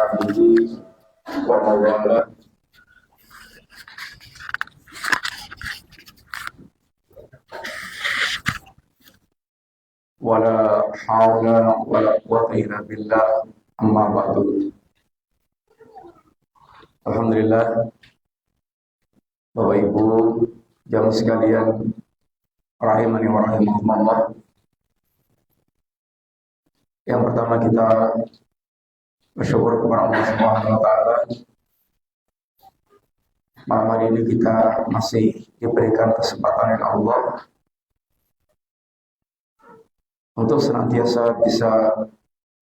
ashabihi wa mawala wala hawla wala quwwata illa billah amma ba'du. Alhamdulillah, Bapak Ibu jamaah sekalian rahimani wa rahimakumullah. Yang pertama kita bersyukur kepada Allah Subhanahu wa taala. Malam hari ini kita masih diberikan kesempatan oleh Allah untuk senantiasa bisa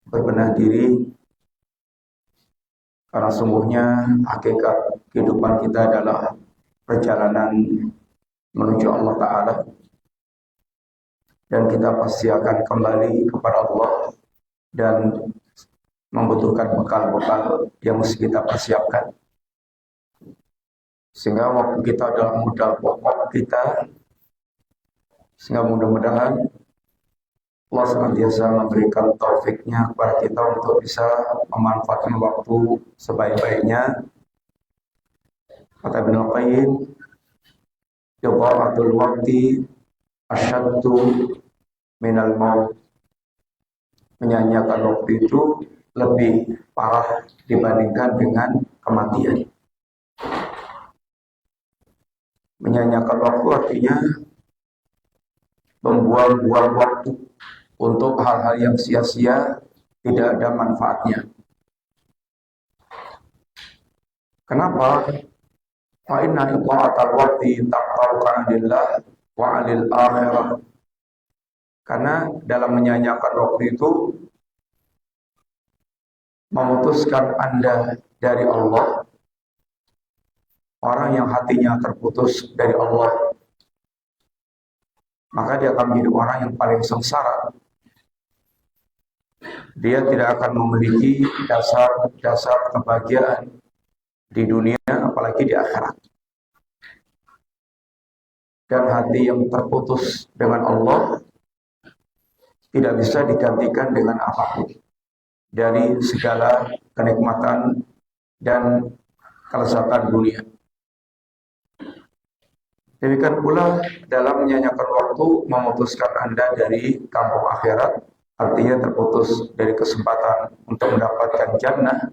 berbenah diri, karena sungguhnya hakikat kehidupan kita adalah perjalanan menuju Allah Ta'ala, dan kita pasti akan kembali kepada Allah dan membutuhkan bekal-bekal yang mesti kita persiapkan, sehingga waktu kita adalah modal pokok kita, sehingga mudah-mudahan Allah senantiasa memberikan taufiknya kepada kita untuk bisa memanfaatkan waktu sebaik-baiknya. Kata Ibnu Qayyim, idha'atul waqti asyaddu minal maut. Menyanyiakan waktu itu lebih parah dibandingkan dengan kematian. Menyanyiakan waktu artinya membuang-buang waktu untuk hal-hal yang sia-sia, tidak ada manfaatnya. Kenapa? Wa inna idha'atal waqti taqta'u 'anillah wa 'anil akhirah. Karena dalam menyanyiakan waktu itu memutuskan Anda dari Allah. Orang yang hatinya terputus dari Allah, maka dia akan menjadi orang yang paling sengsara. Dia tidak akan memiliki dasar kebahagiaan di dunia, apalagi di akhirat. Dan hati yang terputus dengan Allah tidak bisa digantikan dengan apapun dari segala kenikmatan dan kelezatan dunia. Demikian pula dalam menyanyiakan waktu memutuskan Anda dari kampung akhirat, artinya terputus dari kesempatan untuk mendapatkan jannah.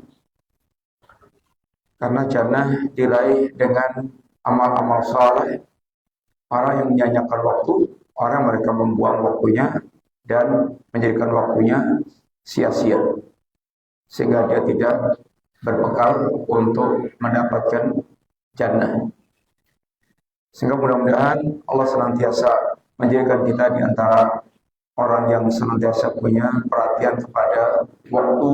Karena jannah diraih dengan amal-amal saleh. Orang yang menyanyiakan waktu, orang mereka membuang waktunya dan menjadikan waktunya sia-sia, sehingga dia tidak berbekal untuk mendapatkan jannah. Sehingga mudah-mudahan Allah senantiasa menjadikan kita di antara orang yang senantiasa punya perhatian kepada waktu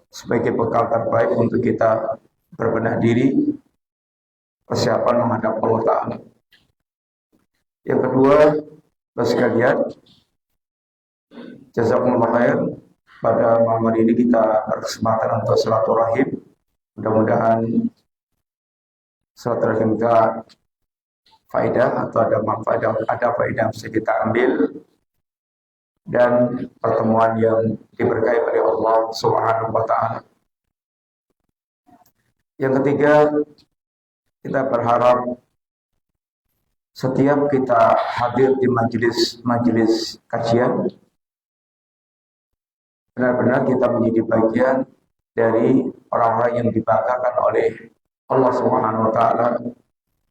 sebagai bekal terbaik untuk kita berbenah diri, persiapan menghadap Allah Ta'ala. Yang kedua, Bapak sekalian, jazakumullah khair. Pada malam hari ini kita berkesempatan untuk silaturahim. Mudah-mudahan silaturahim kita faedah atau ada manfaat, ada faedah yang bisa kita ambil, dan pertemuan yang diberkahi oleh Allah Subhanahu wa taala. Yang ketiga, kita berharap setiap kita hadir di majelis kajian, benar-benar kita menjadi bagian dari orang-orang yang dibanggakan oleh Allah Subhanahu wa taala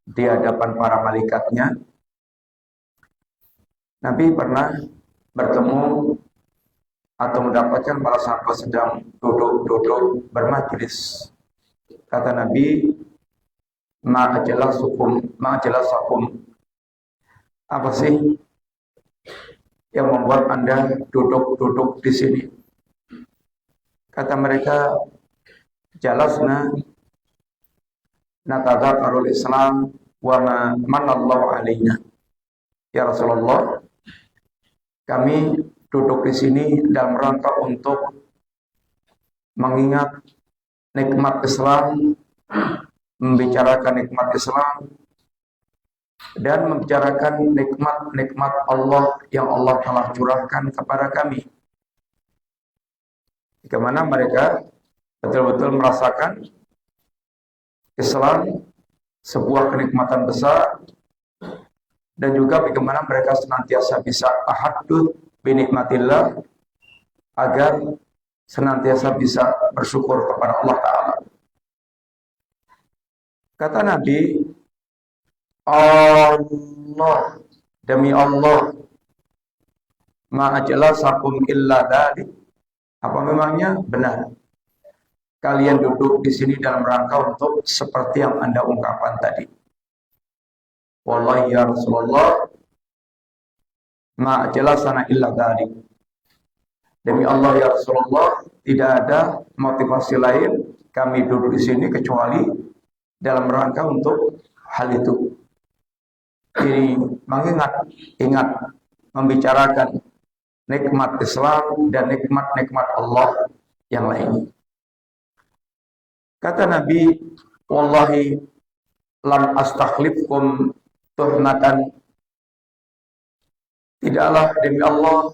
di hadapan para malaikatnya. Nabi pernah bertemu atau mendapatkan para sahabat sedang duduk bermajlis. Kata Nabi, ma'ajalasakum. Apa sih yang membuat Anda duduk di sini? Kata mereka, jalasna natadzakarul Islam wa ma manallahu alaina. Ya Rasulullah, kami duduk di sini dalam rangka untuk mengingat nikmat Islam, membicarakan nikmat Islam, dan membicarakan nikmat-nikmat Allah yang Allah telah curahkan kepada kami. Bagaimana mereka betul-betul merasakan Islam sebuah kenikmatan besar, dan juga bagaimana mereka senantiasa bisa tahaddud binikmatillah, agar senantiasa bisa bersyukur kepada Allah Ta'ala. Kata Nabi, Allah, demi Allah, ma'ajlasakum illa dzalik. Apa memangnya benar kalian duduk di sini dalam rangka untuk seperti yang Anda ungkapkan tadi? Wallahi ya Rasulullah, ma'ajlasana illa dzalik. Demi Allah ya Rasulullah, tidak ada motivasi lain kami duduk di sini kecuali dalam rangka untuk hal itu. Jadi ingat membicarakan nikmat Islam dan nikmat-nikmat Allah yang lain. Kata Nabi, wallahi lam astakhlifkum tuhmatan. Tidaklah demi Allah,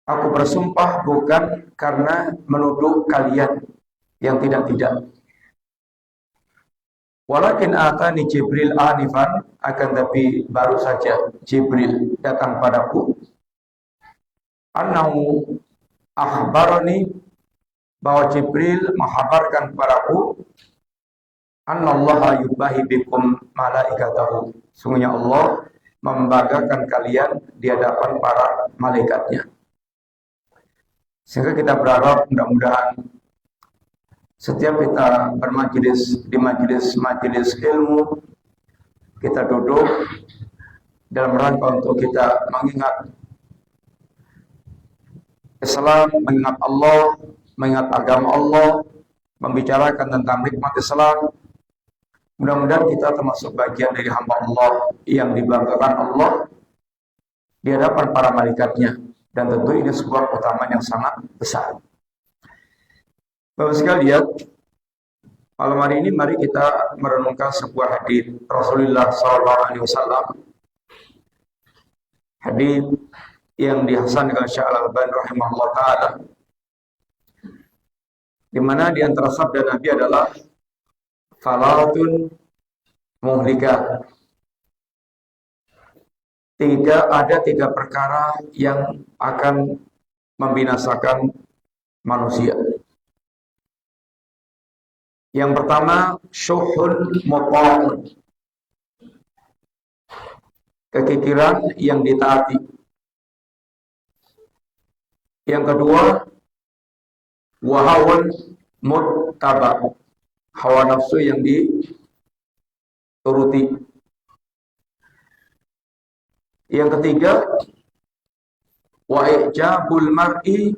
aku bersumpah bukan karena menuduh kalian yang tidak-tidak. Walakin atani Jibril anifan, akan tapi baru saja Jibril datang padaku. Annahu akhbarani, bahwa Jibril menghabarkan kepadaku, annallaha yubahi bikum malaikatahu, sungguhnya Allah membanggakan kalian di hadapan para malaikatnya. Sehingga kita berharap mudah-mudahan setiap kita bermajelis di majelis ilmu, kita duduk dalam rangka untuk kita mengingat Islam, mengingat Allah, mengingat agama Allah, membicarakan tentang nikmat Islam. Mudah-mudahan kita termasuk bagian dari hamba Allah yang dibanggakan Allah di hadapan para malaikatnya. Dan tentu ini sebuah keutamaan yang sangat besar. Bapak sekalian, malam hari ini mari kita merenungkan sebuah hadis Rasulullah SAW. Hadis yang dihasankan Syekh Al-Albani rahimahullah taala, di mana di antara sabda Nabi adalah salatun muhlikah. Ada tiga perkara yang akan membinasakan manusia. Yang pertama, syuhun muta'un, kekikiran yang ditaati. Yang kedua, wahawan muttaba, hawa nafsu yang dituruti. Yang ketiga, wa ijabul mar'i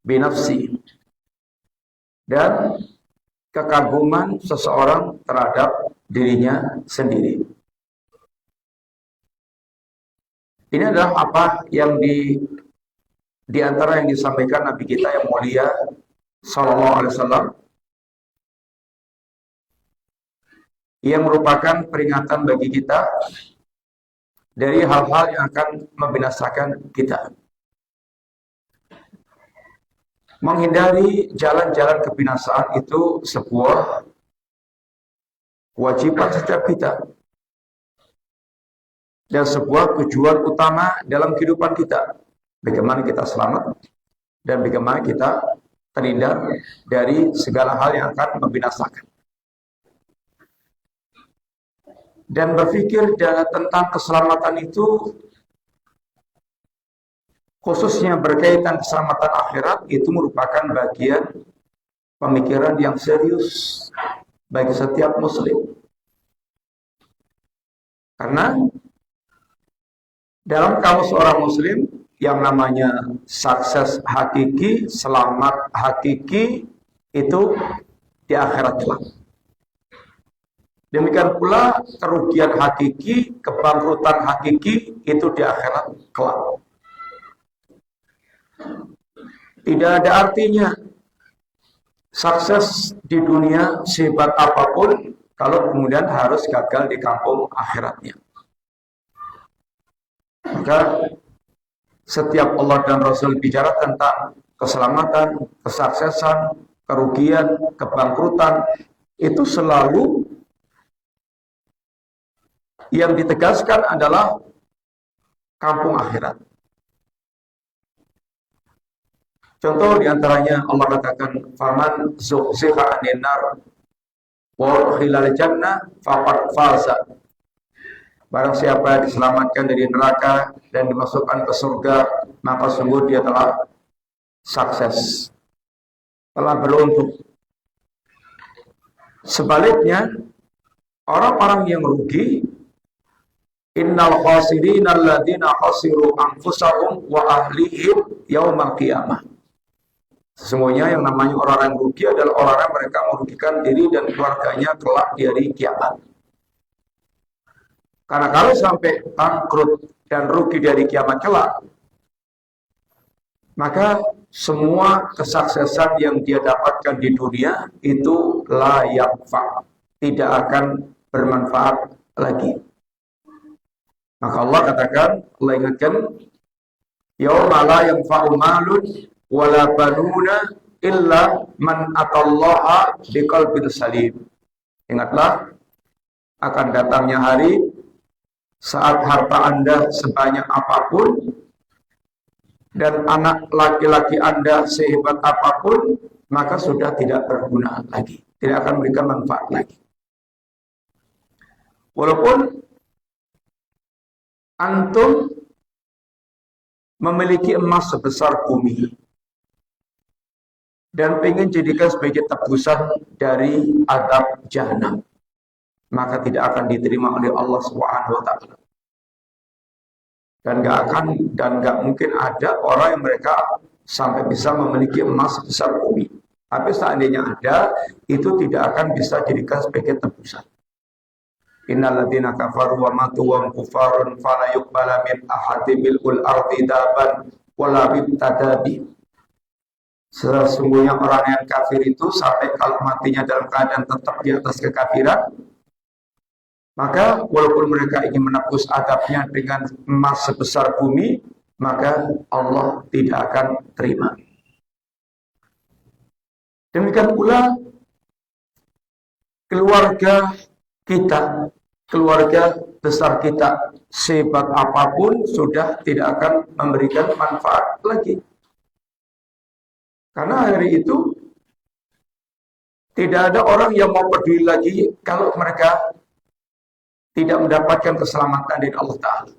binafsi, dan kekaguman seseorang terhadap dirinya sendiri. Ini adalah apa yang di antara yang disampaikan Nabi kita yang mulia sallallahu alaihi wasallam, yang merupakan peringatan bagi kita dari hal-hal yang akan membinasakan kita. Menghindari jalan-jalan kebinasaan itu sebuah kewajiban setiap kita dan sebuah tujuan utama dalam kehidupan kita. Bagaimana kita selamat dan bagaimana kita terhindar dari segala hal yang akan membinasakan. Dan berpikir tentang keselamatan itu, khususnya berkaitan keselamatan akhirat, itu merupakan bagian pemikiran yang serius bagi setiap muslim. Karena dalam kamus seorang muslim, yang namanya sukses hakiki, selamat hakiki, itu di akhirat kelak. Demikian pula kerugian hakiki, kebangkrutan hakiki, itu di akhirat kelak. Tidak ada artinya sukses di dunia sehebat apapun kalau kemudian harus gagal di kampung akhiratnya. Maka setiap Allah dan Rasul bicara tentang keselamatan, kesuksesan, kerugian, kebangkrutan, itu selalu yang ditegaskan adalah kampung akhirat. Contoh diantaranya Allah katakan, "Faman zuhziha 'anil nar wa udkhilal jannah faqad faza." Barang siapa yang diselamatkan dari neraka dan dimasukkan ke surga, maka sungguh dia telah sukses, telah beruntung. Sebaliknya, orang-orang yang rugi, innal khasirina alladziina khasiru anfusahum wa ahlihim yaumal qiyamah. Sesungguhnya yang namanya orang-orang rugi adalah orang-orang mereka merugikan diri dan keluarganya kelak di hari kiamat. Karena kalau sampai bangkrut dan rugi dari kiamat kelak, maka semua kesuksesan yang dia dapatkan di dunia itu la yanfa, tidak akan bermanfaat lagi. Maka Allah katakan, Allah ingatkan, yauma la yanfa'u malun wala banuna illa man atallaha biqalbin salim. Ingatlah, akan datangnya hari saat harta Anda sebanyak apapun dan anak laki-laki Anda sehebat apapun, maka sudah tidak berguna lagi, tidak akan memberikan manfaat lagi. Walaupun antum memiliki emas sebesar bumi dan ingin jadikan sebagai tebusan dari azab jahanam, maka tidak akan diterima oleh Allah Subhanahu wa taala. Dan nggak mungkin ada orang yang mereka sampai bisa memiliki emas sebesar bumi. Tapi seandainya ada, itu tidak akan bisa jadikan sebagai tebusan. Innal ladzina kafaru wa matu wa hum kufarun fala yuqbala min ahadin mil'ul ardi daban wala bitadabi. Sesungguhnya orang yang kafir itu sampai kalau matinya dalam keadaan tetap di atas kekafiran, maka walaupun mereka ingin menebus adabnya dengan emas sebesar bumi, maka Allah tidak akan terima. Demikian pula keluarga kita, keluarga besar kita, sehebat apapun sudah tidak akan memberikan manfaat lagi. Karena hari itu tidak ada orang yang mau peduli lagi kalau mereka tidak mendapatkan keselamatan dari Allah Ta'ala.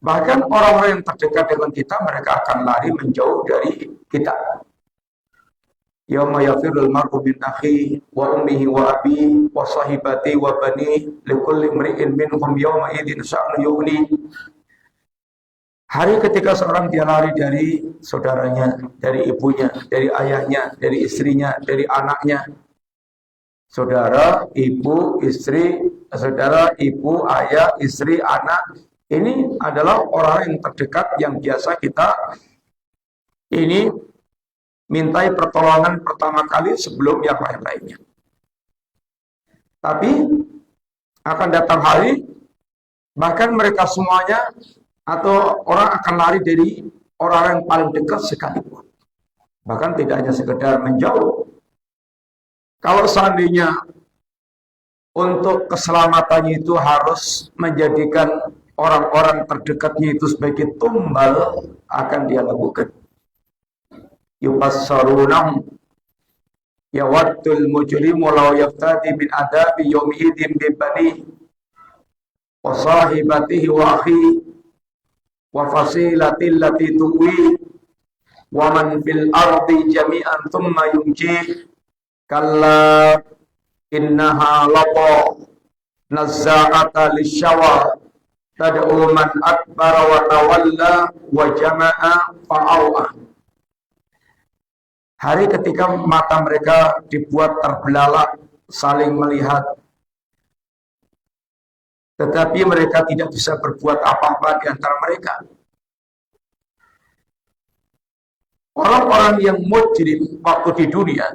Bahkan orang-orang yang terdekat dengan kita, mereka akan lari menjauh dari kita. Yauma yafirul mar'u min akhihi wa ummihi wa abihi wa sahibatihi wa banihi likulli imri'in minhum yawma idzin sya'nu yughni. Hari ketika seorang dia lari dari saudaranya, dari ibunya, dari ayahnya, dari istrinya, dari anaknya. Saudara, ibu, istri, saudara, ibu, ayah, istri, anak. Ini adalah orang yang terdekat yang biasa kita ini mintai pertolongan pertama kali sebelum yang lain-lainnya. Tapi akan datang hari, bahkan mereka semuanya atau orang akan lari dari orang yang paling dekat sekalipun. Bahkan tidak hanya sekedar menjauh. Kalau seandainya untuk keselamatannya itu harus menjadikan orang-orang terdekatnya itu sebagai tumbal, akan dia lakukan. Yubassarunahum yawaddul mujrimu law yaftadi min adabi yawmi idzin bi banihi wa sahibatihi wa akhihi wa fasilati allati tuwi wa man fil ardi jami'an thumma yunjih. Kalla innaha laqā nazza'ata lisyawa tad'u man akbara wa tawalla wa jama'a fa'awah. Hari ketika mata mereka dibuat terbelalak, saling melihat, tetapi mereka tidak bisa berbuat apa-apa di antara mereka. Orang-orang yang mujrim waktu di dunia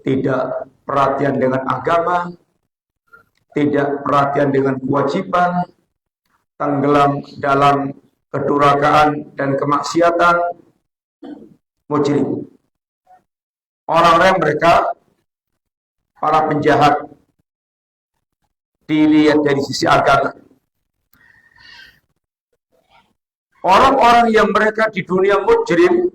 tidak perhatian dengan agama, tidak perhatian dengan kewajiban, tenggelam dalam kedurhakaan, dan kemaksiatan mujrim. Orang-orang mereka para penjahat dilihat dari sisi agama. Orang-orang yang mereka di dunia mujrim,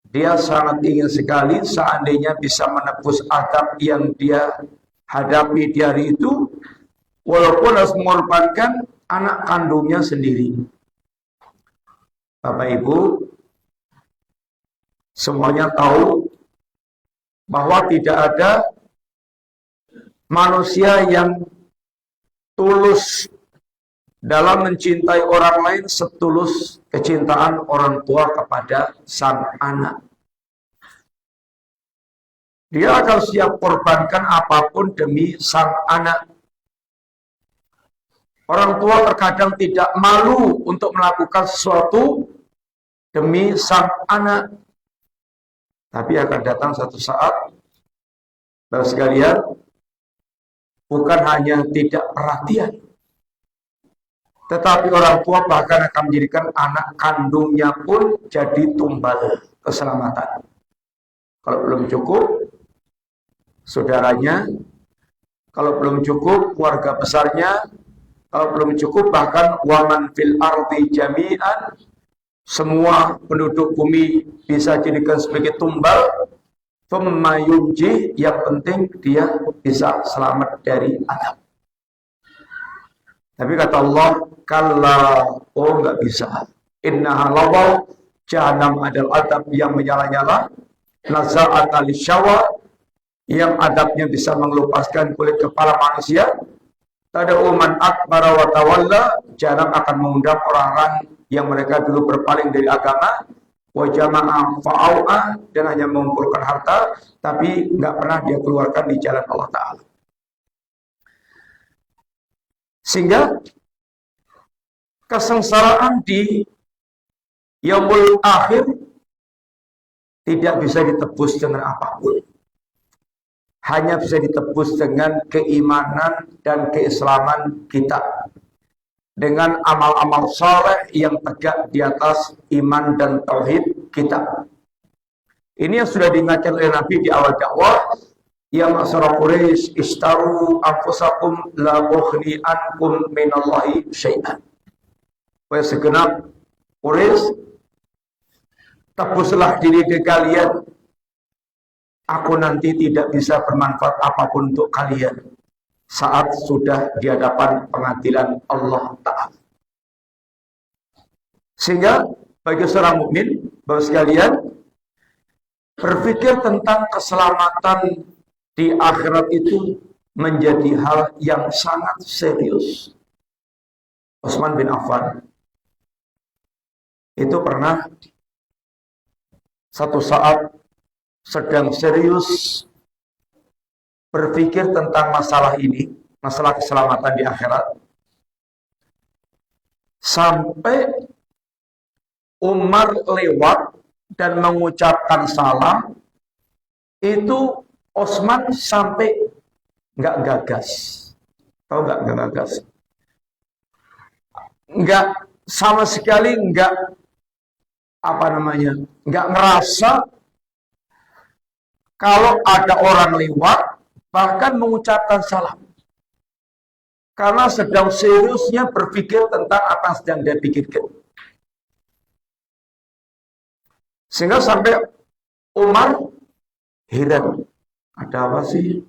dia sangat ingin sekali seandainya bisa menebus adab yang dia hadapi di hari itu, walaupun harus mengorbankan anak kandungnya sendiri. Bapak Ibu, semuanya tahu bahwa tidak ada manusia yang tulus dalam mencintai orang lain setulus kecintaan orang tua kepada sang anak. Dia akan siap korbankan apapun demi sang anak. Orang tua terkadang tidak malu untuk melakukan sesuatu demi sang anak. Tapi akan datang satu saat, Bapak sekalian, bukan hanya tidak perhatian, tetapi orang tua bahkan akan menjadikan anak kandungnya pun jadi tumbal keselamatan. Kalau belum cukup, saudaranya. Kalau belum cukup, keluarga besarnya. Kalau belum cukup, bahkan waman fil ardi jami'an. Semua penduduk bumi bisa jadikan sebagai tumbal. Thumma yunji, yang penting dia bisa selamat dari adab. Tapi kata Allah, kalla, oh nggak bisa. Innaha lawaw, jahanam adalah adab yang menyala-nyala. Naza'at al-syawa, yang adabnya bisa mengelupaskan kulit kepala manusia. Tada'u man akbara wa tawalla, jahanam akan mengundang orang-orang yang mereka dulu berpaling dari agama. Wa jama'a fa'au'a, dan hanya mengumpulkan harta, tapi nggak pernah dia keluarkan di jalan Allah Ta'ala. Sehingga kesengsaraan di yaumul akhir tidak bisa ditebus dengan apapun. Hanya bisa ditebus dengan keimanan dan keislaman kita. Dengan amal-amal saleh yang tegak di atas iman dan tauhid kita. Ini yang sudah diingatkan oleh Nabi di awal dakwah. Ya ma'syara Quraisy, istaru anfusakum la ukhni ankum minallahi syai'an. Wahai segenap Quraisy, tebuslah diri kalian. Aku nanti tidak bisa bermanfaat apapun untuk kalian saat sudah di hadapan pengadilan Allah Ta'ala. Sehingga bagi seorang mukmin, Bapak sekalian, berpikir tentang keselamatan di akhirat itu menjadi hal yang sangat serius. Utsman bin Affan itu pernah satu saat sedang serius berpikir tentang masalah ini, masalah keselamatan di akhirat, sampai Umar lewat dan mengucapkan salam, itu Utsman sampai nggak gagas. Tahu nggak gagas? Nggak sama sekali nggak nggak ngerasa kalau ada orang lewat bahkan mengucapkan salam. Karena sedang seriusnya berpikir tentang apa yang sedang dia pikirkan. Sehingga sampai Umar heran. Ada apa sih?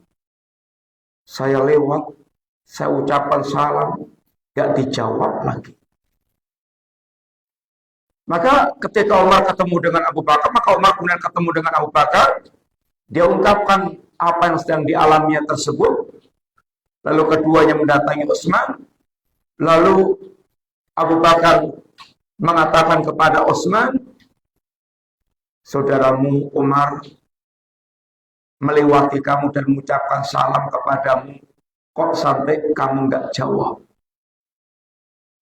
Saya lewat, saya ucapkan salam, gak dijawab lagi. Maka ketika Umar ketemu dengan Abu Bakar, maka Umar kemudian ketemu dengan Abu Bakar, dia ungkapkan apa yang sedang dialaminya tersebut. Lalu keduanya mendatangi Utsman. Lalu Abu Bakar mengatakan kepada Utsman, saudaramu Umar melewati kamu dan mengucapkan salam kepadamu, kok sampai kamu nggak jawab?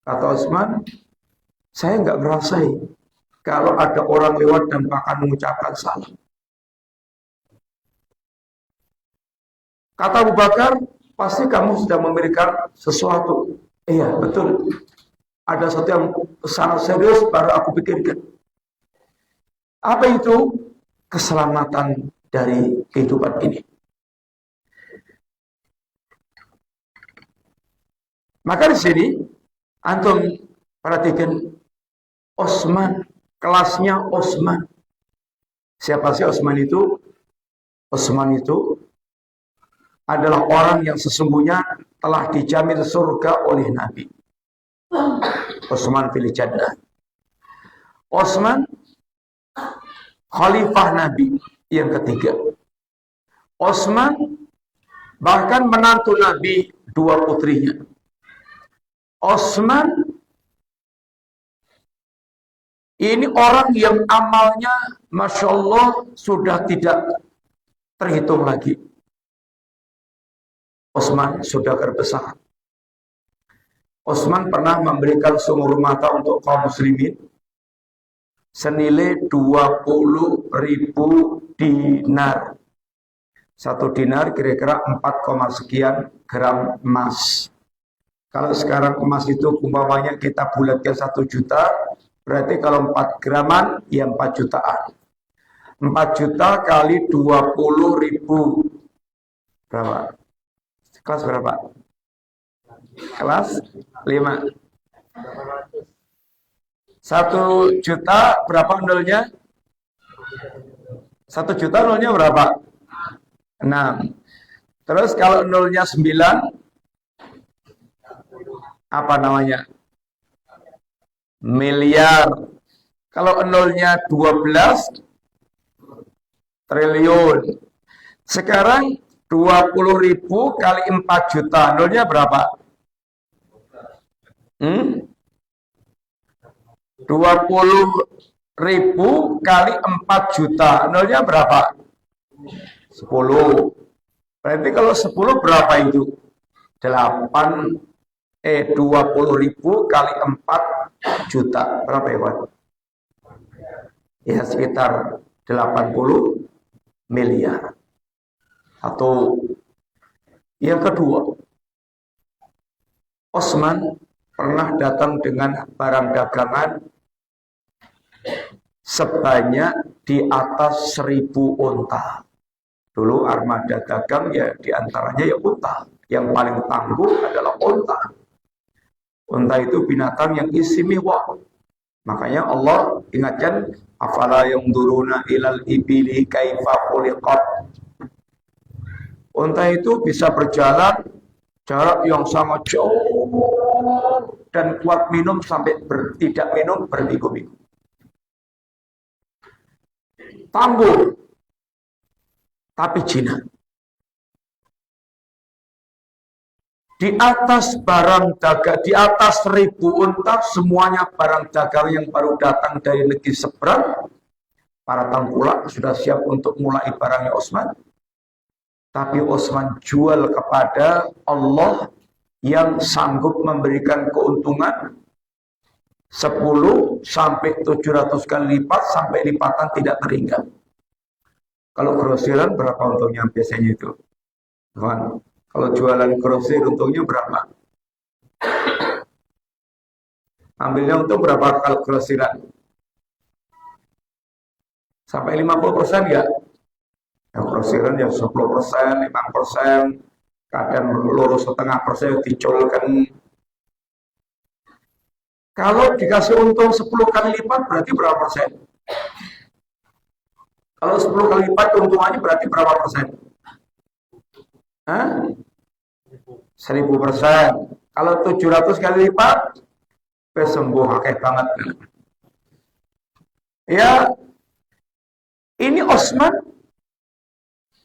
Kata Utsman, saya nggak ngerasain kalau ada orang lewat dan bahkan mengucapkan salam. Kata Abu Bakar, pasti kamu sudah memberikan sesuatu. Iya, betul. ada sesuatu yang sangat serius baru aku pikirkan. Apa itu? Keselamatan dari kehidupan ini. Maka di sini antum perhatikan Osman, kelasnya Osman. Siapa sih Osman itu? Osman itu adalah orang yang sesungguhnya telah dijamin surga oleh Nabi. Osman fil jannah. Osman khalifah Nabi yang ketiga. Osman bahkan menantu Nabi dua putrinya. Osman ini orang yang amalnya Masya Allah sudah tidak terhitung lagi. Osman saudagar besar. Osman pernah memberikan sumur mata untuk kaum muslimin senilai 20.000 dinar. Satu dinar kira-kira 4, sekian gram emas. Kalau sekarang emas itu umpamanya kita bulatkan 1 juta, berarti kalau 4 graman ya 4 jutaan. 4 juta kali 20.000 berapa? Kelas berapa? Kelas 5. 1 juta berapa nolnya? 1 juta nolnya berapa? 6. Terus kalau nolnya 9, apa namanya? Miliar. Kalau nolnya 12, triliun. Sekarang 20.000 kali 4 juta, nolnya berapa? 20.000 kali 4 juta, nolnya berapa? 10. Berarti kalau 10 berapa itu? 20.000 kali 4 juta. Berapa ya, Pak? Ya sekitar 80 miliar. Atau yang kedua, Osman pernah datang dengan barang dagangan sebanyak di atas 1.000 unta. Dulu armada dagang ya diantaranya ya unta. Yang paling tangguh adalah unta. Unta itu binatang yang istimewa. Makanya Allah ingatkan, afala yanzuruna ilal ibili kaifa khuliqat. Unta itu bisa berjalan jarak yang sangat jauh dan kuat minum sampai tidak minum berminggu-minggu. Tangguh, tapi jinak. Di atas barang dagang, di atas 1.000 unta, semuanya barang dagang yang baru datang dari negeri seberang. Para tengkulak sudah siap untuk mulai barangnya Osman. Tapi Osman jual kepada Allah yang sanggup memberikan keuntungan 10 sampai 700 kali lipat sampai lipatan tidak terhingga. Kalau grosiran berapa untungnya biasanya itu? Tuhan, kalau jualan grosir untungnya berapa? Ambilnya untung berapa kalau grosiran? Sampai 50% ya? Ya grosiran ya 10%, 5%, kadang lurus 0,5% dicolkan. Kalau dikasih untung 10 kali lipat berarti berapa persen? Kalau 10 kali lipat keuntungannya berarti berapa persen? 1.000%. Kalau 700 kali lipat, sembuh akeh banget. Ya, ini Osman,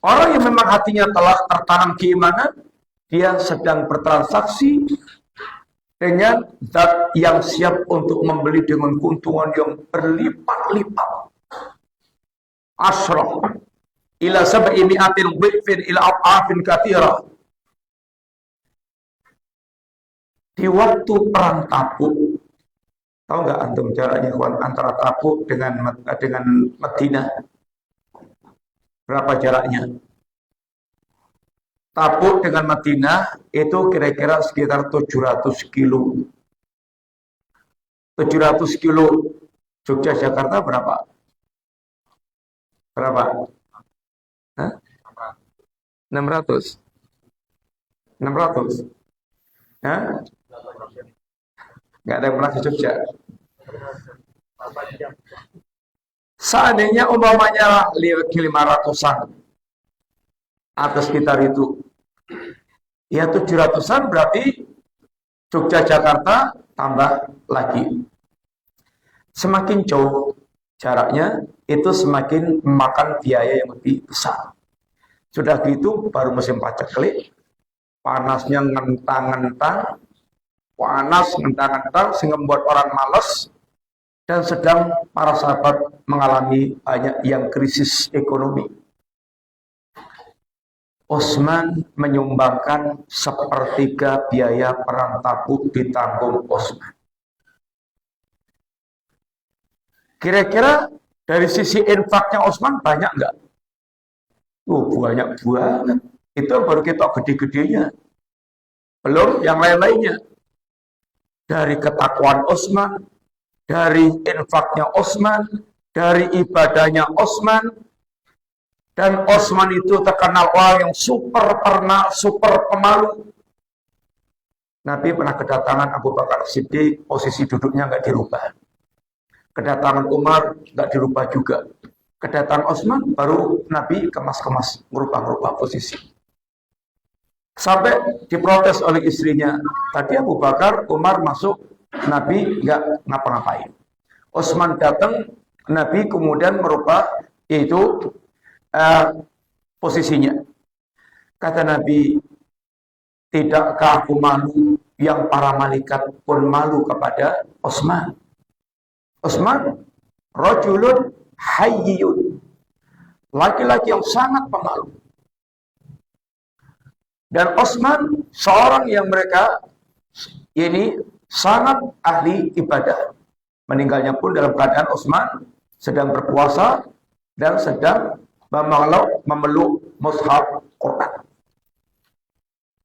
orang yang memang hatinya telah tertanam keimanan, dia sedang bertransaksi dengan zat yang siap untuk membeli dengan keuntungan yang berlipat-lipat. Ashraf ila sab'i mi'atin dhifin ila af'afin katsira. Di waktu perang Tabuk, tahu nggak antum jaraknya antara Tabuk dengan Madinah? Berapa jaraknya? Tabuk dengan Madinah itu kira-kira sekitar 700 kilo. 700 kilo Jogja Jakarta berapa? Berapa? Hah? 600. 600. Hah? Nggak ada yang pernah ke Jogja. Seandainya umpamanya 500-an atau sekitar itu, ya 700-an berarti Jogja Jakarta tambah lagi. Semakin jauh jaraknya, itu semakin memakan biaya yang lebih besar. Sudah gitu baru musim paceklik, panasnya ngentang-ngentang, sehingga membuat orang malas, dan sedang para sahabat mengalami banyak yang krisis ekonomi. Utsman menyumbangkan 1/3 biaya perang Tabuk ditanggung Utsman. Kira-kira dari sisi infaknya Utsman banyak nggak? Banyak banget. Itu baru kita gede-gedenya. Belum yang lain-lainnya. Dari ketakwaan Utsman, dari infaknya Utsman, dari ibadahnya Utsman, dan Utsman itu terkenal orang yang super pemalu. Nabi pernah kedatangan Abu Bakar Siddiq, posisi duduknya nggak dirubah. Kedatangan Umar nggak dirubah juga. Kedatangan Utsman baru Nabi kemas-kemas, merubah posisi. Sampai diprotes oleh istrinya. Tadi Abu Bakar, Umar masuk, Nabi nggak ngapa-ngapain. Utsman datang, Nabi kemudian merubah yaitu posisinya. Kata Nabi, tidakkah aku malu yang para malaikat pun malu kepada Utsman? Utsman rajulun hayyun, laki-laki yang sangat pemalu. Dan Utsman seorang yang mereka ini sangat ahli ibadah. Meninggalnya pun dalam keadaan Utsman sedang berpuasa dan sedang memeluk mushaf Quran.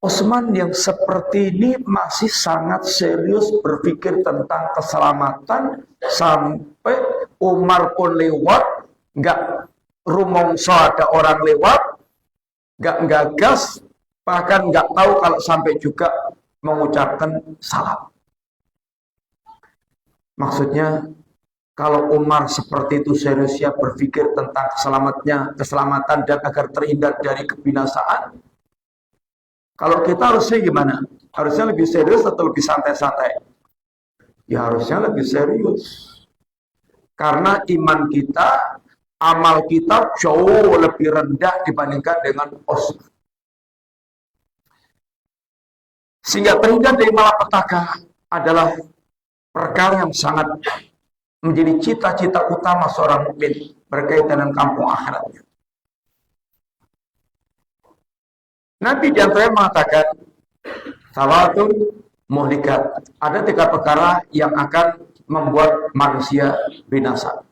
Utsman yang seperti ini masih sangat serius berpikir tentang keselamatan, sampai Umar pun lewat, nggak rumongso ada orang lewat, nggak gagas, bahkan nggak tahu kalau sampai juga mengucapkan salam. Maksudnya, kalau Umar seperti itu seriusnya berpikir tentang keselamatan dan agar terhindar dari kebinasaan, kalau kita harusnya gimana? Harusnya lebih serius atau lebih santai-santai? Ya harusnya lebih serius. Karena iman kita, amal kita jauh lebih rendah dibandingkan dengan Utsman. Sehingga terhindar dari malapetaka adalah perkara yang sangat menjadi cita-cita utama seorang mukmin berkaitan dengan kampung akhiratnya. Nabi diantaranya mengatakan, salawatun muhlikat. Ada 3 perkara yang akan membuat manusia binasa.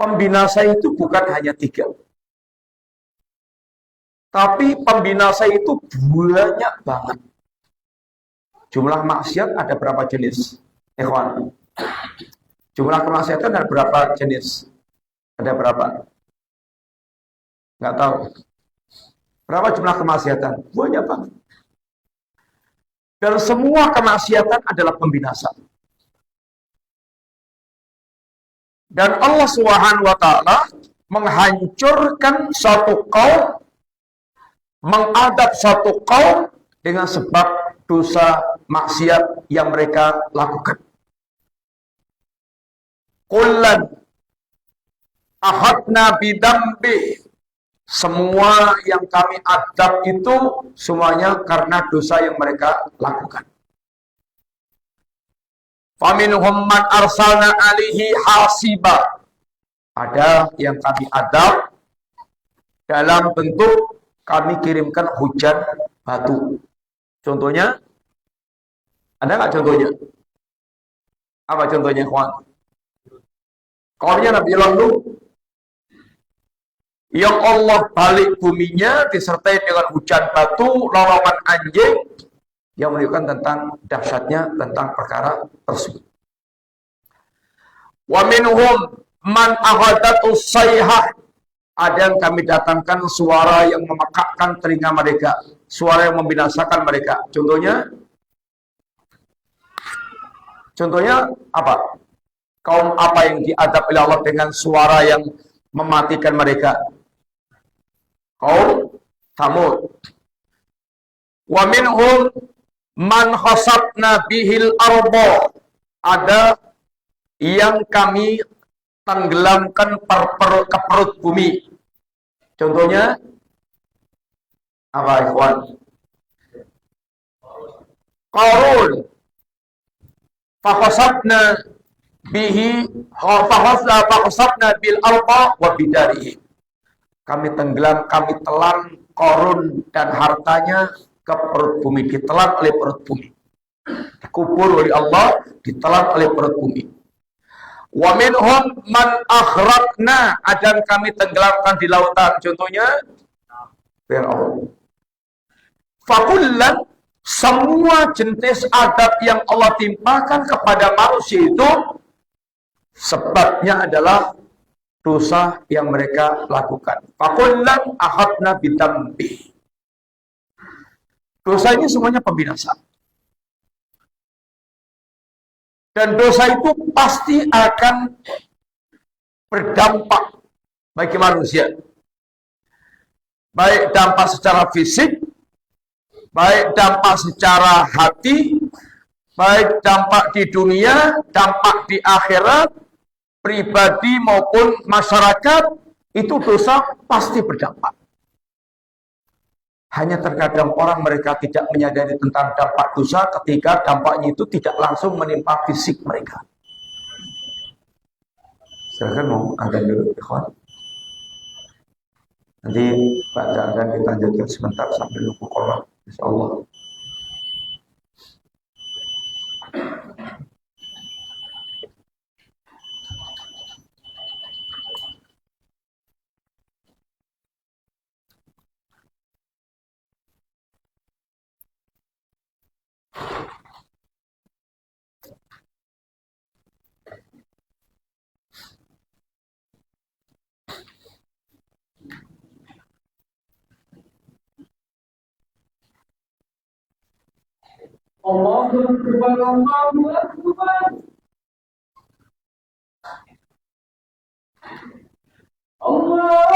Pembinasa itu bukan hanya 3. Tapi pembinasa itu banyak banget. Jumlah maksiat ada berapa jenis? Ikhwan. Jumlah kemaksiatan ada berapa jenis? Ada berapa? Nggak tahu. Berapa jumlah kemaksiatan? Banyak banget. Dan semua kemaksiatan adalah pembinasa. Dan Allah Subhanahu wa taala menghancurkan satu kaum, mengadab satu kaum dengan sebab dosa maksiat yang mereka lakukan. Kullan ahadna bidambi. Semua yang kami adab itu semuanya karena dosa yang mereka lakukan. Faminhum man arsalna alihi hasiba. Ada yang kami adab dalam bentuk kami kirimkan hujan batu. Contohnya, ada nggak contohnya? Apa contohnya, kawan? Kaumnya Nabi Lalu, yang Allah balik buminya disertai dengan hujan batu, lolongan anjing, yang menunjukkan tentang dahsyatnya tentang perkara tersebut. Wa minhum man ahadatu sayhah, ada yang kami datangkan suara yang memekakkan telinga mereka, suara yang membinasakan mereka. Contohnya apa? Kaum apa yang diadab oleh Allah dengan suara yang mematikan mereka? Kaum Tsamud. Wa minhum man khasabna bihil arda, ada yang kami tenggelamkan ke perut bumi. Contohnya apa, ikhwan? Qarun. Fakhasabna bihi fakhasabna bil arda wa bidarihi. Kami tenggelam, kami telan Qarun dan hartanya ke perut bumi, ditelan oleh perut bumi. Dikubur oleh Allah, ditelan oleh perut bumi. Wa minhum man akhraqna, ada kami tenggelamkan di lautan. Contohnya Fir'aun. Fakullan, semua jenis adab yang Allah timpakan kepada manusia itu sebabnya adalah dosa yang mereka lakukan. Fakullan akhadna bidambi. Dosa ini semuanya pembinasa. Dan dosa itu pasti akan berdampak bagi manusia. Baik dampak secara fisik, baik dampak secara hati, baik dampak di dunia, dampak di akhirat, pribadi maupun masyarakat, itu dosa pasti berdampak. Hanya terkadang orang mereka tidak menyadari tentang dampak dosa ketika dampaknya itu tidak langsung menimpa fisik mereka. Silakan mau adzan dulu, ikhwan. Nanti pada adzan kita lanjutkan sebentar sambil nunggu qolak, insyaallah. Allahu Akbar, Allahu Akbar. Allahu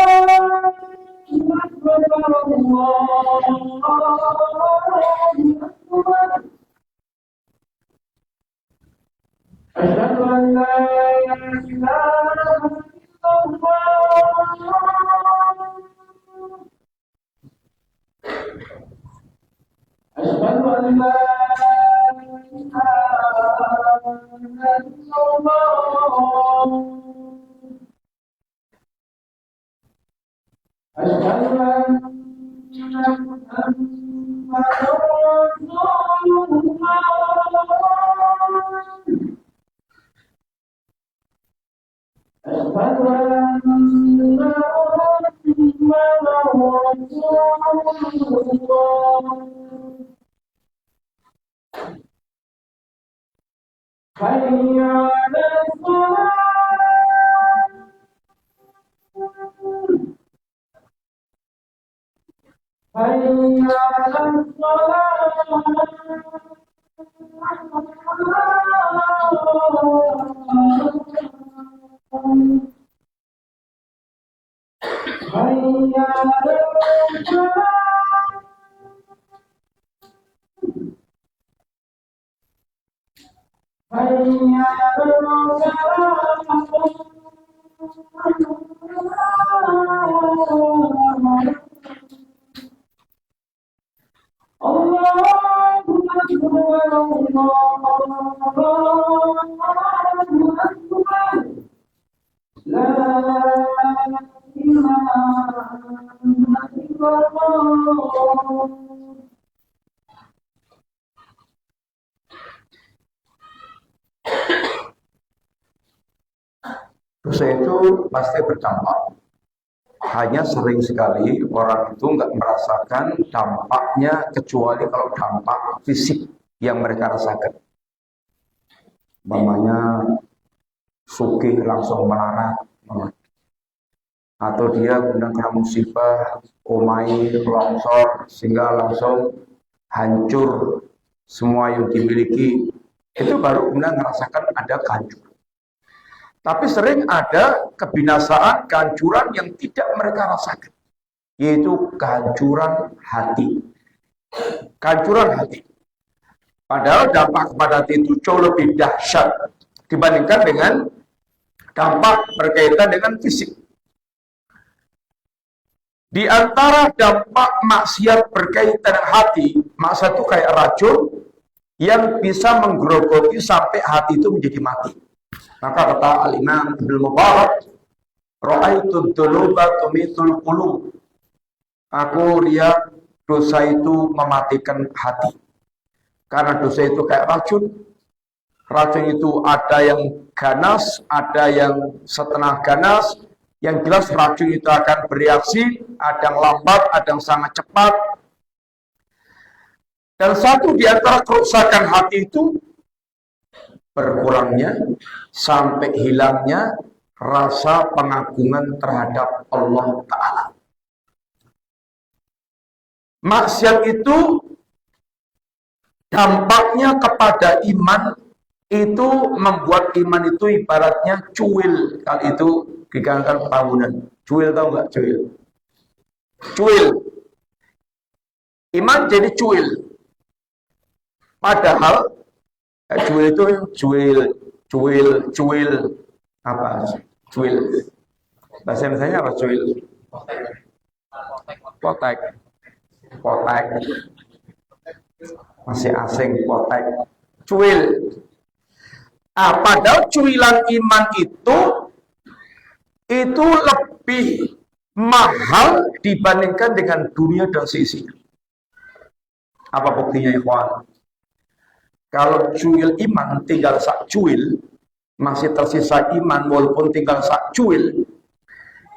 Akbar, Allahu Akbar. Asyhadu an la ilaha illallah. أشهد أن لا إله إلا الله. أشهد أن محمدا رسول الله. أشهد أن محمدا رسول الله. حي على الصلاة. حي على الصلاة. حي على الصلاة. حي على الصلاة. الله أكبر، الله أكبر. لا إله إلا الله. Dosa itu pasti berdampak. Hanya sering sekali orang itu nggak merasakan dampaknya kecuali kalau dampak fisik yang mereka rasakan. Mamanya sugih langsung melarat, atau dia kemudian kena musibah, omai, longsor, sehingga langsung hancur semua yang dimiliki. Itu baru kemudian merasakan ada kehancuran. Tapi sering ada kebinasaan, kehancuran yang tidak mereka rasakan, yaitu kehancuran hati. Kehancuran hati. Padahal dampak kepada hati itu jauh lebih dahsyat dibandingkan dengan dampak berkaitan dengan fisik. Di antara dampak maksiat berkaitan dengan hati, maksiat itu kayak racun yang bisa menggerogoti sampai hati itu menjadi mati. Maka kata Al-Imam Ibnu Mubarak, ra'aitu dzunuba tumitul qulub. Aku lihat dosa itu mematikan hati. Karena dosa itu kayak racun. Racun itu ada yang ganas, ada yang setengah ganas. Yang jelas racun itu akan bereaksi, ada yang lambat, ada yang sangat cepat. Dan satu di antara kerusakan hati itu berkurangnya sampai hilangnya rasa pengagungan terhadap Allah Ta'ala. Maksiat itu dampaknya kepada iman itu membuat iman itu ibaratnya cuil. Kalau itu digangkan bangunan. Cuil, tahu nggak cuil? Cuil. Iman jadi cuil. Padahal cuil itu cuil apa? Cuil. Bahasa Indonesia apa cuil? Potek. Potek. Masih asing potek. Cuil. Padahal cuilan iman itu lebih mahal dibandingkan dengan dunia dan seisinya. Apa buktinya, ikhwan? Kalau cuil iman tinggal sak cuil, masih tersisa iman walaupun tinggal sak cuil,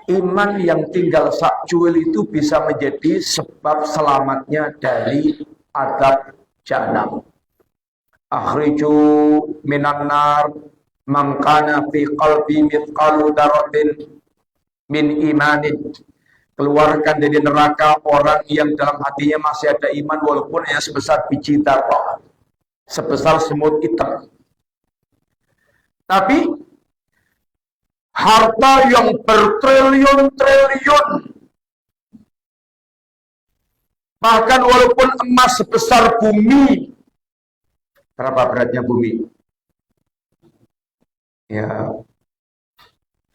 iman yang tinggal sak cuil itu bisa menjadi sebab selamatnya dari adab jahanam. Akhriju minan nar man kana fi qalbi mithqalu dzarratin min imanin. Keluarkan dari neraka orang yang dalam hatinya masih ada iman walaupun hanya sebesar biji zarrah, sebesar semut hitam. Tapi harta yang bertriliun-triliun, bahkan walaupun emas sebesar bumi, berapa beratnya bumi? Ya,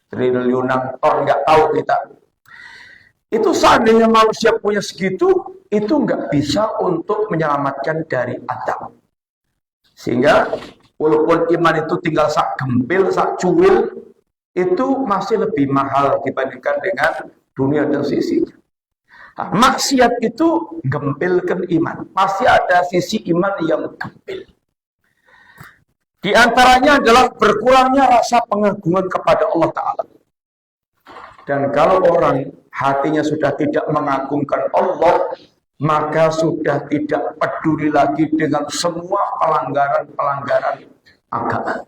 triliunan ton, nggak tahu kita. Itu seandainya manusia punya segitu, itu nggak bisa untuk menyelamatkan dari adab. Sehingga walaupun iman itu tinggal sak gempil, sak cuil, itu masih lebih mahal dibandingkan dengan dunia dan sisinya. Nah, maksiat itu gempilkan iman. Pasti ada sisi iman yang gempil. Di antaranya adalah berkurangnya rasa pengagungan kepada Allah Ta'ala. Dan kalau orang hatinya sudah tidak mengagungkan Allah, maka sudah tidak peduli lagi dengan semua pelanggaran-pelanggaran agama.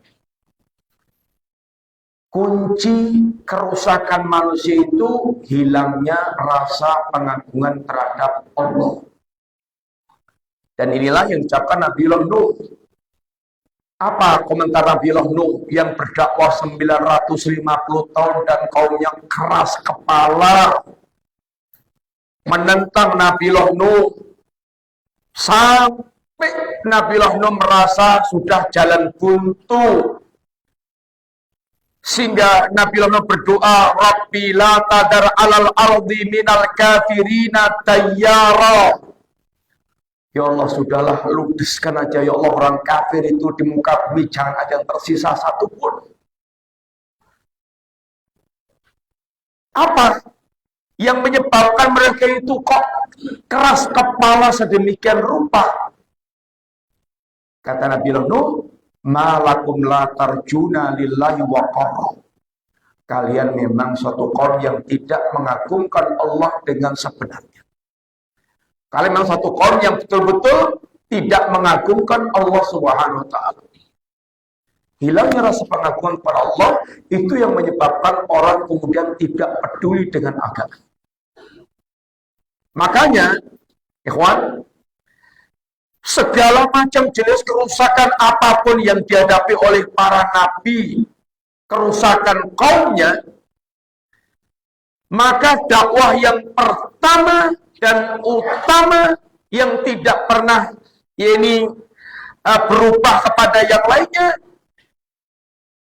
Kunci kerusakan manusia itu hilangnya rasa pengagungan terhadap Allah. Dan inilah yang diucapkan Nabi Nuh. Apa komentar Nabi Nuh yang berdakwah 950 tahun dan kaumnya keras kepala menentang Nabi Nuh sampai Nabi Nuh merasa sudah jalan buntu, sehingga Nabi Nuh berdoa, Rabbi la tadar alal ardi minal kafirina tayyara. Ya Allah, sudahlah, ludeskan aja ya Allah orang kafir itu di muka bumi, jangan ada yang tersisa satupun. Apa yang menyebabkan mereka itu kok keras kepala sedemikian rupa? Kata Nabi Nuh, malakum la tarjuna lillahi waqara. kalian memang suatu kaum yang tidak mengagungkan Allah dengan sebenarnya. Kalian memang suatu kaum yang betul-betul tidak mengagungkan Allah Subhanahu wa taala. Hilangnya rasa pengagungan kepada Allah itu yang menyebabkan orang kemudian tidak peduli dengan agama. Makanya, ikhwan, segala macam jenis kerusakan apapun yang dihadapi oleh para nabi, kerusakan kaumnya, maka dakwah yang pertama dan utama yang tidak pernah berubah kepada yang lainnya,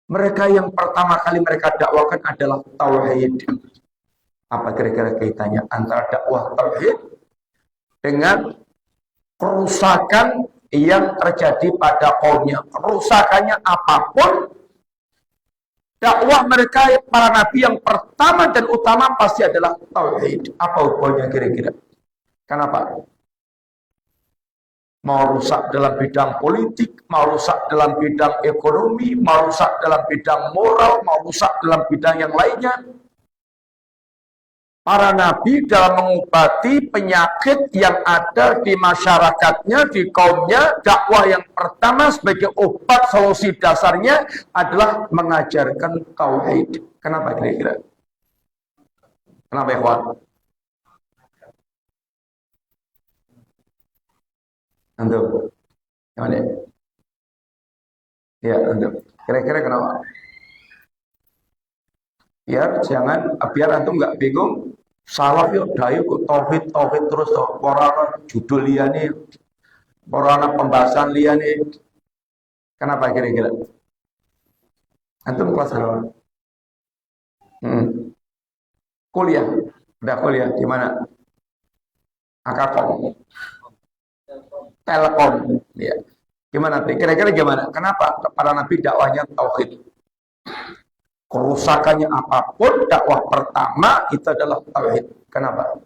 mereka yang pertama kali mereka dakwakan adalah tauhid. Apa kira-kira kaitannya antara dakwah tauhid dengan kerusakan yang terjadi pada kaumnya? Kerusakannya apapun, dakwah mereka para nabi yang pertama dan utama pasti adalah tauhid. Apa hubungannya kira-kira? Kenapa? Mau rusak dalam bidang politik, mau rusak dalam bidang ekonomi, mau rusak dalam bidang moral, mau rusak dalam bidang yang lainnya. Para nabi dalam mengobati penyakit yang ada di masyarakatnya, di kaumnya, dakwah yang pertama sebagai obat solusi dasarnya adalah mengajarkan tauhid. Kenapa kira-kira? Kenapa ya, kawan? Antum, gimana? Ya, antum. Kira-kira kenapa? Biar antum nggak bingung. Salaf yuk, dayu kok tauhid terus toh. Orang judul liane, orang pembahasan liane. Kenapa kira-kira? Antum kelas berapa? Kuliah, udah kuliah di mana? Akakom. Telkom, ya. Gimana? Kira-kira gimana? Kenapa para nabi dakwahnya tauhid? Kerusakannya apapun, dakwah pertama itu adalah tauhid. Kenapa?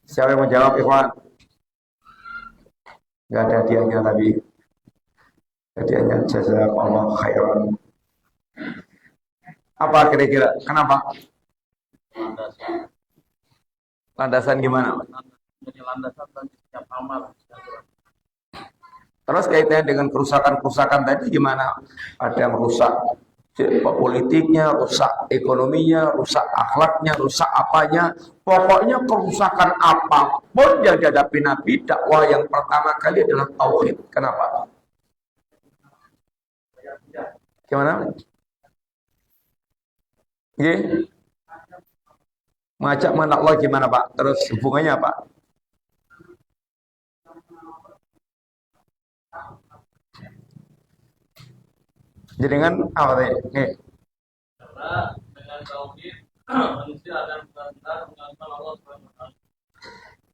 Siapa yang menjawab, ikhwan? Gak ada hadiahnya tapi hadiahnya jazakallahu khairan. Apa kira-kira? Kenapa? Landasan gimana? Terus kaitannya dengan kerusakan-kerusakan tadi gimana? Ada yang rusak politiknya, rusak ekonominya, rusak akhlaknya, rusak apanya. Pokoknya kerusakan apapun yang dihadapi Nabi, dakwah yang pertama kali adalah tauhid. Kenapa? Gimana? Oke. Mengajak mengenal Allah gimana Pak? Terus hubungannya apa? Jadi dengan apa tadi? Karena dengan tauhid manusia akan benar-benar mengenal Allah SWT.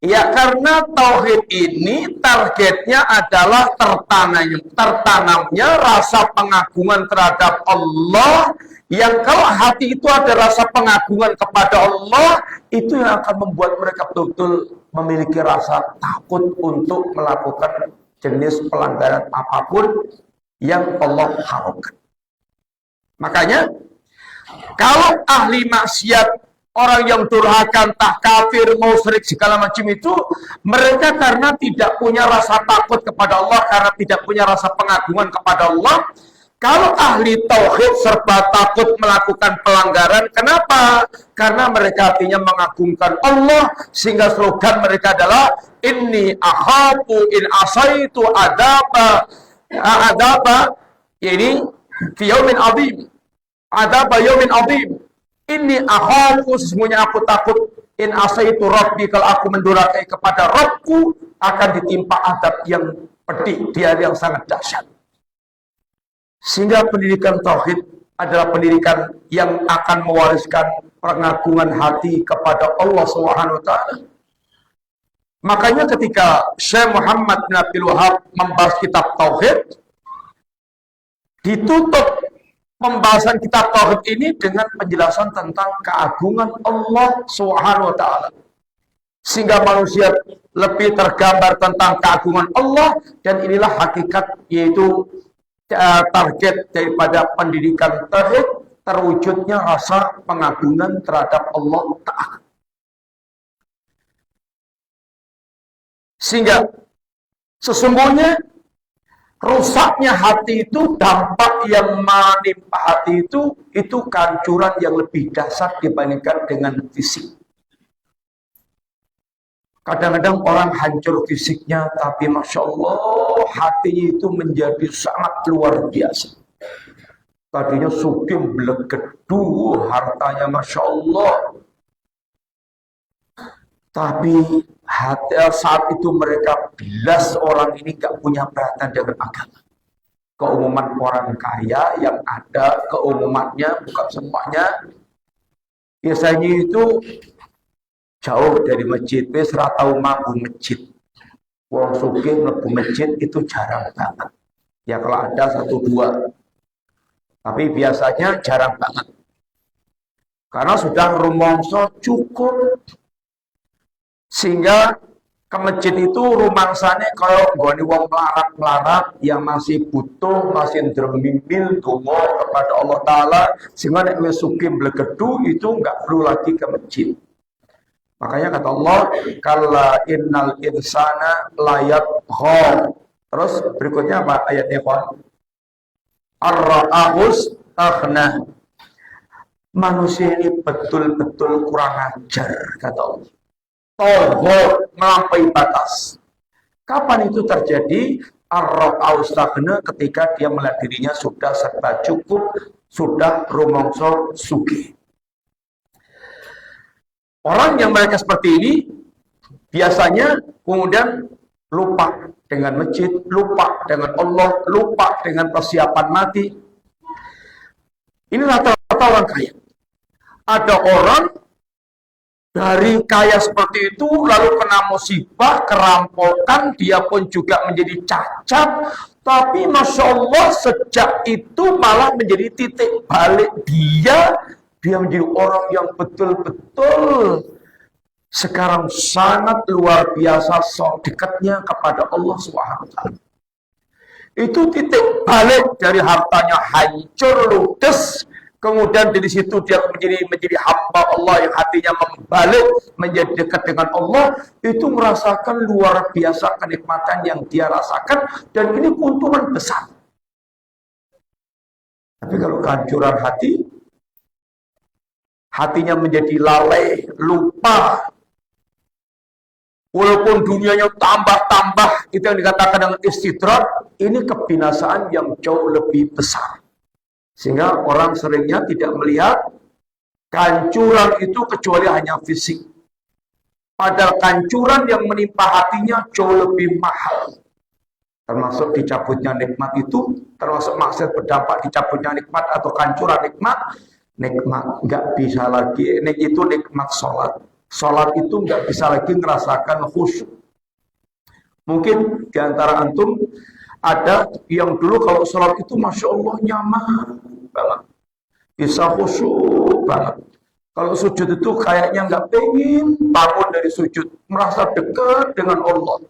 Ya, karena tauhid ini targetnya adalah tertanamnya rasa pengagungan terhadap Allah, yang kalau hati itu ada rasa pengagungan kepada Allah, itu yang akan membuat mereka betul-betul memiliki rasa takut untuk melakukan jenis pelanggaran apapun yang Allah haramkan. Makanya kalau ahli maksiat, orang yang durhaka, entah kafir, musyrik, segala macam itu, mereka karena tidak punya rasa takut kepada Allah, karena tidak punya rasa pengagungan kepada Allah. Kalau ahli tauhid serba takut melakukan pelanggaran, kenapa? Karena mereka artinya mengagungkan Allah, sehingga slogan mereka adalah inni akhafu in asaitu adaba, ini fi yaumin azim, adaba yaumin azim. Ini akhafu, sesungguhnya aku takut in asaitu rabbi, kalau aku mendurhakai kepada Rabbku akan ditimpa adab yang pedih di hari yang sangat dahsyat. Sehingga pendidikan tauhid adalah pendidikan yang akan mewariskan pengagungan hati kepada Allah Subhanahu wa taala. Makanya ketika Syekh Muhammad bin Abdul Wahab membahas kitab tauhid, ditutup pembahasan kitab tauhid ini dengan penjelasan tentang keagungan Allah Subhanahu wa taala. Sehingga manusia lebih tergambar tentang keagungan Allah, dan inilah hakikat, yaitu target daripada pendidikan tauhid terwujudnya rasa pengagungan terhadap Allah Ta'ala. Sehingga sesungguhnya rusaknya hati itu, dampak yang menimpa hati itu kehancuran yang lebih dahsyat dibandingkan dengan fisik. Kadang-kadang orang hancur fisiknya, tapi Masya Allah, hatinya itu menjadi sangat luar biasa. Tadinya sugih blegedu, hartanya Masya Allah. Tapi saat itu mereka bilas orang ini gak punya perhatian dengan agama. Keumuman orang kaya yang ada, keumumannya, bukan semuanya, biasanya itu jauh dari masjid, wis ra tau mampu masjid. Wong sugih mlebu masjid itu jarang banget. Ya kalau ada 1-2. Tapi biasanya jarang banget. Karena sudah rumangsa cukup. Sehingga ke masjid itu rumangsane kalau nggone wong melarat-melarat yang masih butuh, masih ndremimil donga kepada Allah Ta'ala, sehingga nek wis sugih blegedu itu enggak perlu lagi ke masjid. Makanya kata Allah, kalla innal insana layat gha. Terus berikutnya apa ayatnya, Pak? Ar-ra'ahus akhna. Manusia ini betul-betul kurang ajar, kata Allah. Tohor, melampaui batas. Kapan itu terjadi? Ar-ra'ahus akhna, ketika dia melihat dirinya sudah serba cukup, sudah rumangsa sugih. Orang yang mereka seperti ini biasanya kemudian lupa dengan masjid, lupa dengan Allah, lupa dengan persiapan mati. Ini rata-rata orang kaya. Ada orang dari kaya seperti itu lalu kena musibah, kerampokan, dia pun juga menjadi cacat. Tapi Masya Allah sejak itu malah menjadi titik balik dia menjadi orang yang betul-betul sekarang sangat luar biasa sok dekatnya kepada Allah SWT. Itu titik balik dari hartanya hancur ludes, kemudian dari situ dia menjadi hamba Allah yang hatinya membalik menjadi dekat dengan Allah, itu merasakan luar biasa kenikmatan yang dia rasakan, dan ini keuntungan besar. Tapi kalau kehancuran hati, hatinya menjadi lalai, lupa. Walaupun dunianya tambah-tambah, itu yang dikatakan dengan istidrak, ini kebinasaan yang jauh lebih besar. Sehingga orang seringnya tidak melihat kehancuran itu kecuali hanya fisik. Padahal kehancuran yang menimpa hatinya jauh lebih mahal. Termasuk dicabutnya nikmat itu, termasuk maksiat berdampak dicabutnya nikmat atau kehancuran nikmat nggak bisa lagi, itu nikmat sholat. Sholat itu nggak bisa lagi merasakan khusyuk. Mungkin diantara antum ada yang dulu kalau sholat itu Masya Allah nyaman banget, bisa khusyuk banget. Kalau sujud itu kayaknya nggak pengen bangun dari sujud, merasa dekat dengan Allah.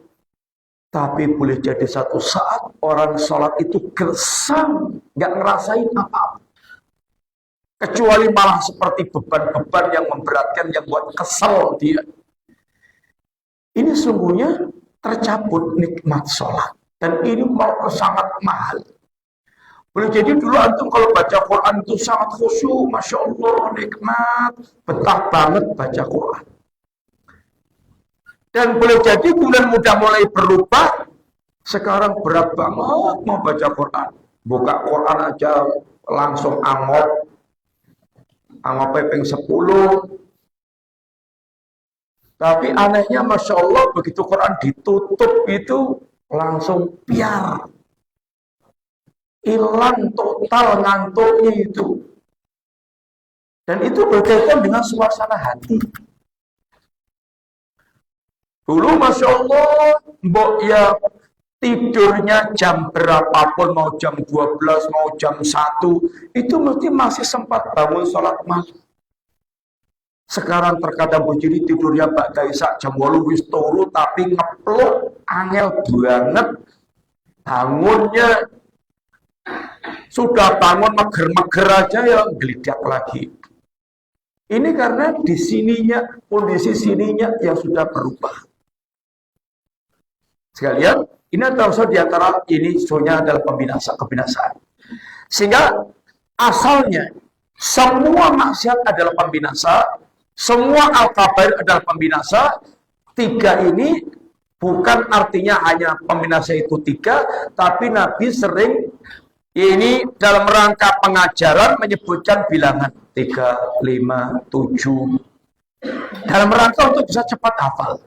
Tapi boleh jadi satu saat orang sholat itu gersam, nggak ngerasain apa-apa. Kecuali malah seperti beban-beban yang memberatkan, yang buat kesel dia. Ini sungguhnya tercabut nikmat sholat. Dan ini sangat mahal. Boleh jadi dulu antum kalau baca Quran itu sangat khusyuk, Masya Allah, nikmat, betah banget baca Quran. Dan boleh jadi kemudian mudah mulai berubah, sekarang berat banget mau baca Quran. Buka Quran aja langsung angop pepeng 10. Tapi anehnya Masya Allah, begitu Quran ditutup itu langsung piar, hilang total ngantuknya itu. Dan itu berkaitan dengan suasana hati. Dulu Masya Allah, mbok ya tidurnya jam berapapun, mau jam 12, mau jam 1, itu mesti masih sempat bangun sholat malam. Sekarang terkadang bujiri tidurnya ba'da isya jam 8 wis turu, tapi ngeplok angel banget. Bangunnya Sudah bangun mager-mager aja ya gelidak lagi. Ini karena di sininya, kondisi sininya yang sudah berubah. Sekalian, ini termasuk di antara ini sebenarnya adalah kebinasaan. Sehingga asalnya semua maksiat adalah pembinasa, semua al-kabair adalah pembinasa. Tiga ini bukan artinya hanya pembinasa itu tiga, tapi Nabi sering ini dalam rangka pengajaran menyebutkan bilangan 3, 5, 7 dalam rangka untuk bisa cepat hafal.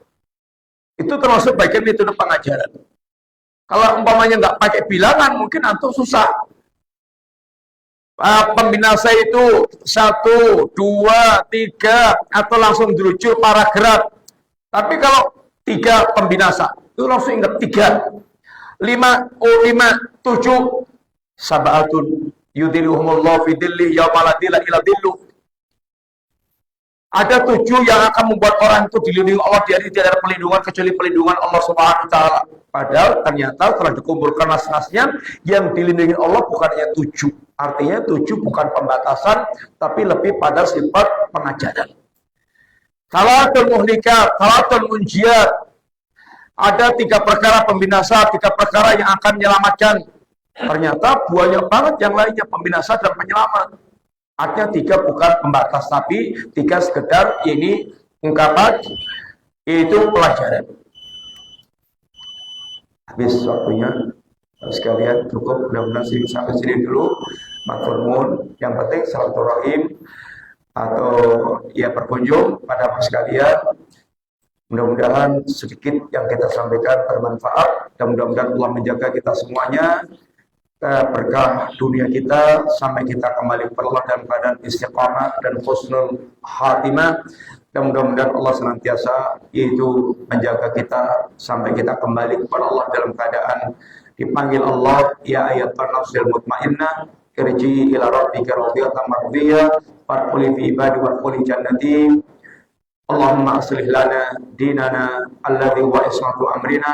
Itu termasuk bagian metode pengajaran. Kalau umpamanya nggak pakai bilangan, mungkin antum susah. Pembinasa itu 1, 2, 3 atau langsung dirujuk paragraf. Tapi kalau 3 pembinasa, itu langsung ingat 3. 5, 7 Sabatun yudhiluhumullahu fi dhilli yauma la dhilla illa dhilluh. Ada 7 yang akan membuat orang itu dilindungi Allah, dari tidak ada perlindungan kecuali perlindungan Allah Subhanahu wa taala. Padahal ternyata telah dikumpulkan nas-nasnya yang dilindungi Allah bukan hanya 7. Artinya 7 bukan pembatasan, tapi lebih pada sifat pengajaran. Salatul muhlikat, salatul munjiat. Ada 3 perkara pembinasa, 3 perkara yang akan menyelamatkan. Ternyata banyak banget yang lainnya pembinasa dan penyelamat. Artinya 3 bukan pembatas, tapi 3 sekedar ini ungkapan, itu pelajaran. Habis waktunya, sekalian cukup, mudah-mudahan sampai sini dulu. Matur nuwun, yang penting silaturahim atau ya berkunjung pada mas sekalian. Mudah-mudahan sedikit yang kita sampaikan bermanfaat dan mudah-mudahan Allah menjaga kita semuanya. Berkah dunia kita sampai kita kembali kepada Allah dalam keadaan istiqamah dan husnul khatimah, dan mudah-mudahan Allah senantiasa yaitu menjaga kita sampai kita kembali kepada Allah dalam keadaan dipanggil Allah, ya ayyatuhan nafsul mutmainnah irji'i ila rabbika radiyatan mardiyah fadkhuli fi ibadi wadkhuli jannati. Allahumma aslih lana dinana alladhi huwa ismatu amrina.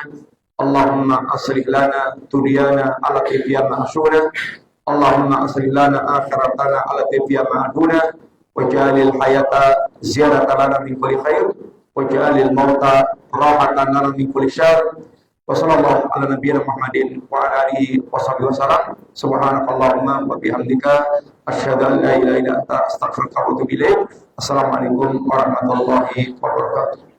Allahumma aslih lana dunyana allati fiha ma'syuna. Allahumma aslih lana akhiratana allati fiha ma'duna. Waj'alil hayata ziyadatan lana min kulli khair waj'alil mauta rahatan lana min kulli syarr. Wa sallallahu ala nabiyyina Muhammadin wa ala alihi washabihi wasallam. Subhanakallahumma wa bihamdika asyhadu an la ilaha illa anta astaghfiruka wa atubu ilaik. Assalamualaikum warahmatullahi wabarakatuh.